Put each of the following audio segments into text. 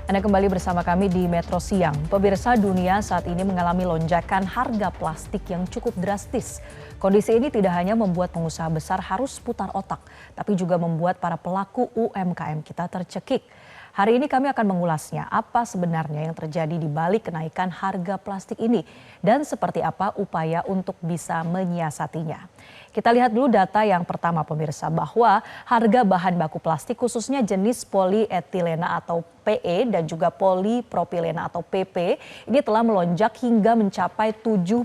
Anda kembali bersama kami di Metro Siang. Pemirsa, dunia saat ini mengalami lonjakan harga plastik yang cukup drastis. Kondisi ini tidak hanya membuat pengusaha besar harus putar otak, tapi juga membuat para pelaku UMKM kita tercekik. Hari ini kami akan mengulasnya apa sebenarnya yang terjadi di balik kenaikan harga plastik ini dan seperti apa upaya untuk bisa menyiasatinya. Kita lihat dulu data yang pertama pemirsa, bahwa harga bahan baku plastik khususnya jenis polietilena atau PE dan juga polipropilena atau PP ini telah melonjak hingga mencapai 70%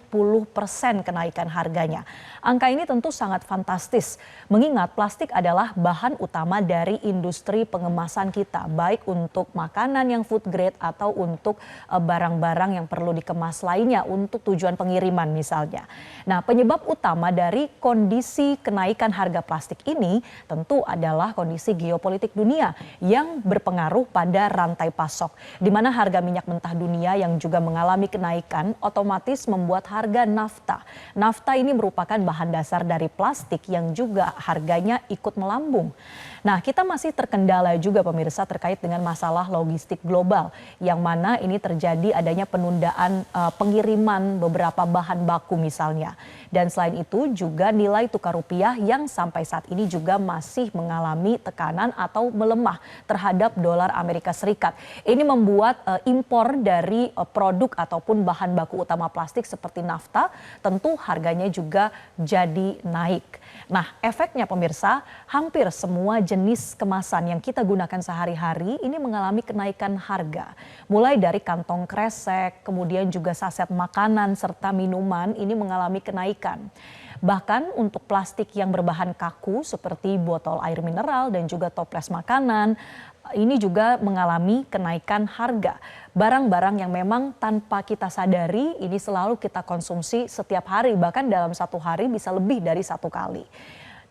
kenaikan harganya. Angka ini tentu sangat fantastis mengingat plastik adalah bahan utama dari industri pengemasan kita, baik untuk makanan yang food grade atau untuk barang-barang yang perlu dikemas lainnya untuk tujuan pengiriman misalnya. Nah, penyebab utama dari kondisi kenaikan harga plastik ini tentu adalah kondisi geopolitik dunia yang berpengaruh pada rantai pasok, di mana harga minyak mentah dunia yang juga mengalami kenaikan otomatis membuat harga nafta. Nafta ini merupakan bahan dasar dari plastik yang juga harganya ikut melambung. Nah, kita masih terkendala juga pemirsa terkait dengan masalah logistik global, yang mana ini terjadi adanya penundaan pengiriman beberapa bahan baku misalnya. Dan selain itu juga nilai tukar rupiah yang sampai saat ini juga masih mengalami tekanan atau melemah terhadap dolar Amerika Serikat. Ini membuat impor dari produk ataupun bahan baku utama plastik seperti nafta tentu harganya juga jadi naik. Nah, efeknya pemirsa, hampir semua jenis kemasan yang kita gunakan sehari-hari ini mengalami kenaikan harga. Mulai dari kantong kresek, kemudian juga saset makanan serta minuman ini mengalami kenaikan. Bahkan untuk plastik yang berbahan kaku seperti botol air mineral dan juga toples makanan, ini juga mengalami kenaikan harga. Barang-barang yang memang tanpa kita sadari ini selalu kita konsumsi setiap hari, bahkan dalam satu hari bisa lebih dari satu kali.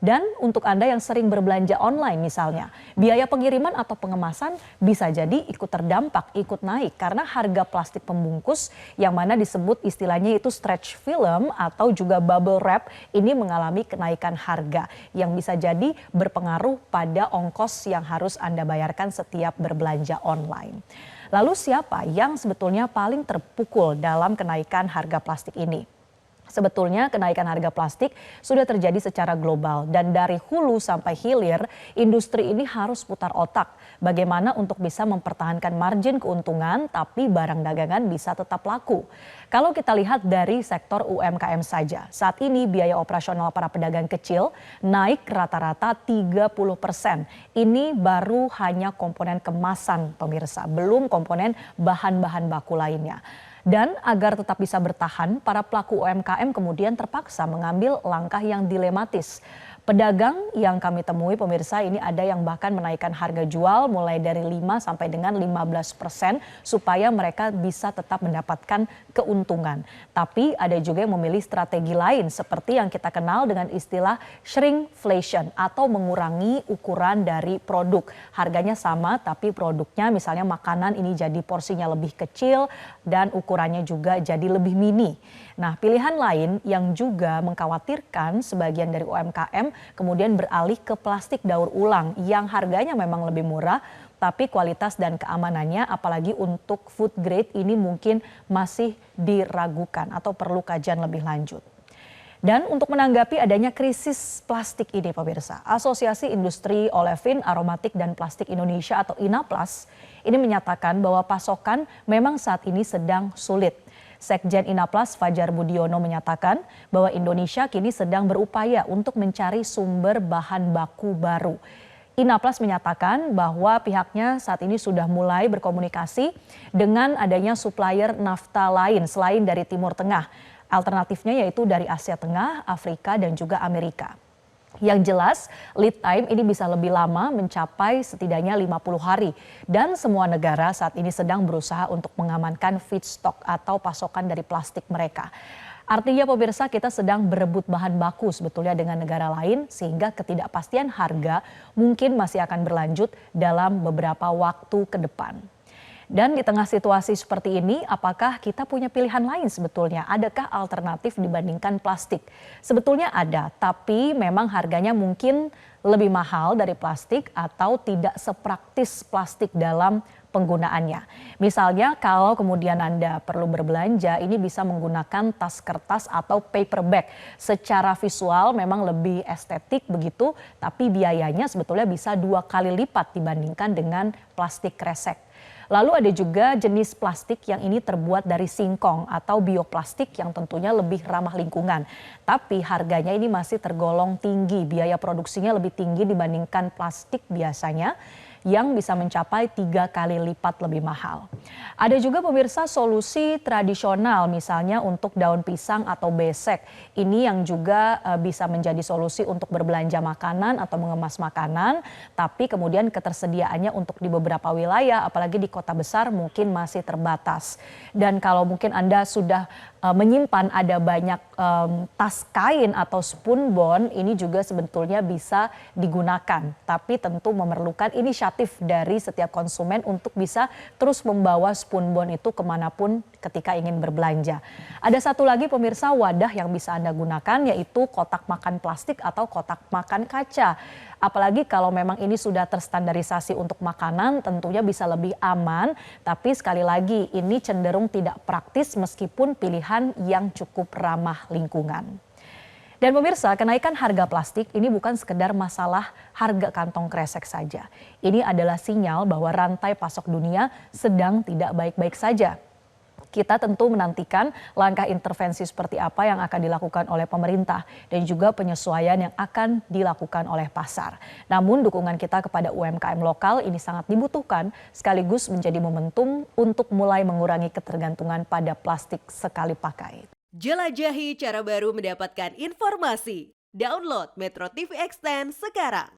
Dan untuk Anda yang sering berbelanja online misalnya, biaya pengiriman atau pengemasan bisa jadi ikut terdampak, ikut naik karena harga plastik pembungkus yang mana disebut istilahnya itu stretch film atau juga bubble wrap ini mengalami kenaikan harga yang bisa jadi berpengaruh pada ongkos yang harus Anda bayarkan setiap berbelanja online. Lalu siapa yang sebetulnya paling terpukul dalam kenaikan harga plastik ini? Sebetulnya kenaikan harga plastik sudah terjadi secara global dan dari hulu sampai hilir industri ini harus putar otak bagaimana untuk bisa mempertahankan margin keuntungan tapi barang dagangan bisa tetap laku. Kalau kita lihat dari sektor UMKM saja, saat ini biaya operasional para pedagang kecil naik rata-rata 30%. Ini baru hanya komponen kemasan pemirsa, belum komponen bahan-bahan baku lainnya. Dan agar tetap bisa bertahan, para pelaku UMKM kemudian terpaksa mengambil langkah yang dilematis. Pedagang yang kami temui pemirsa ini ada yang bahkan menaikkan harga jual mulai dari 5 sampai dengan 15% supaya mereka bisa tetap mendapatkan keuntungan. Tapi ada juga yang memilih strategi lain seperti yang kita kenal dengan istilah shrinkflation atau mengurangi ukuran dari produk. Harganya sama tapi produknya misalnya makanan ini jadi porsinya lebih kecil dan ukurannya juga jadi lebih mini. Nah, pilihan lain yang juga mengkhawatirkan sebagian dari UMKM kemudian beralih ke plastik daur ulang yang harganya memang lebih murah tapi kualitas dan keamanannya apalagi untuk food grade ini mungkin masih diragukan atau perlu kajian lebih lanjut. Dan untuk menanggapi adanya krisis plastik ini pemirsa, Asosiasi Industri Olefin, Aromatik dan Plastik Indonesia atau INAPLAS ini menyatakan bahwa pasokan memang saat ini sedang sulit. Sekjen INAPLAS Fajar Budiono menyatakan bahwa Indonesia kini sedang berupaya untuk mencari sumber bahan baku baru. INAPLAS menyatakan bahwa pihaknya saat ini sudah mulai berkomunikasi dengan adanya supplier nafta lain selain dari Timur Tengah. Alternatifnya yaitu dari Asia Tengah, Afrika dan juga Amerika. Yang jelas lead time ini bisa lebih lama mencapai setidaknya 50 hari dan semua negara saat ini sedang berusaha untuk mengamankan feedstock atau pasokan dari plastik mereka. Artinya pemirsa kita sedang berebut bahan baku sebetulnya dengan negara lain sehingga ketidakpastian harga mungkin masih akan berlanjut dalam beberapa waktu ke depan. Dan di tengah situasi seperti ini, apakah kita punya pilihan lain sebetulnya? Adakah alternatif dibandingkan plastik? Sebetulnya ada, tapi memang harganya mungkin lebih mahal dari plastik atau tidak sepraktis plastik dalam penggunaannya. Misalnya kalau kemudian Anda perlu berbelanja, ini bisa menggunakan tas kertas atau paper bag. Secara visual memang lebih estetik begitu, tapi biayanya sebetulnya bisa 2 kali lipat dibandingkan dengan plastik kresek. Lalu ada juga jenis plastik yang ini terbuat dari singkong atau bioplastik yang tentunya lebih ramah lingkungan. Tapi harganya ini masih tergolong tinggi, biaya produksinya lebih tinggi dibandingkan plastik biasanya yang bisa mencapai 3 kali lipat lebih mahal. Ada juga pemirsa solusi tradisional misalnya untuk daun pisang atau besek. Ini yang juga bisa menjadi solusi untuk berbelanja makanan atau mengemas makanan, tapi kemudian ketersediaannya untuk di beberapa wilayah apalagi di kota besar mungkin masih terbatas. Dan kalau mungkin Anda sudah menyimpan ada banyak tas kain atau spunbond, ini juga sebetulnya bisa digunakan, tapi tentu memerlukan inisiatif dari setiap konsumen untuk bisa terus membawa spunbond itu kemanapun ketika ingin berbelanja. Ada satu lagi pemirsa wadah yang bisa Anda gunakan, yaitu kotak makan plastik atau kotak makan kaca. Apalagi kalau memang ini sudah terstandarisasi untuk makanan, tentunya bisa lebih aman, tapi sekali lagi ini cenderung tidak praktis meskipun pilihan yang cukup ramah lingkungan. Dan pemirsa, kenaikan harga plastik ini bukan sekedar masalah harga kantong kresek saja. Ini adalah sinyal bahwa rantai pasok dunia sedang tidak baik-baik saja. Kita tentu menantikan langkah intervensi seperti apa yang akan dilakukan oleh pemerintah dan juga penyesuaian yang akan dilakukan oleh pasar. Namun dukungan kita kepada UMKM lokal ini sangat dibutuhkan sekaligus menjadi momentum untuk mulai mengurangi ketergantungan pada plastik sekali pakai. Jelajahi cara baru mendapatkan informasi. Download Metro TV Extend sekarang.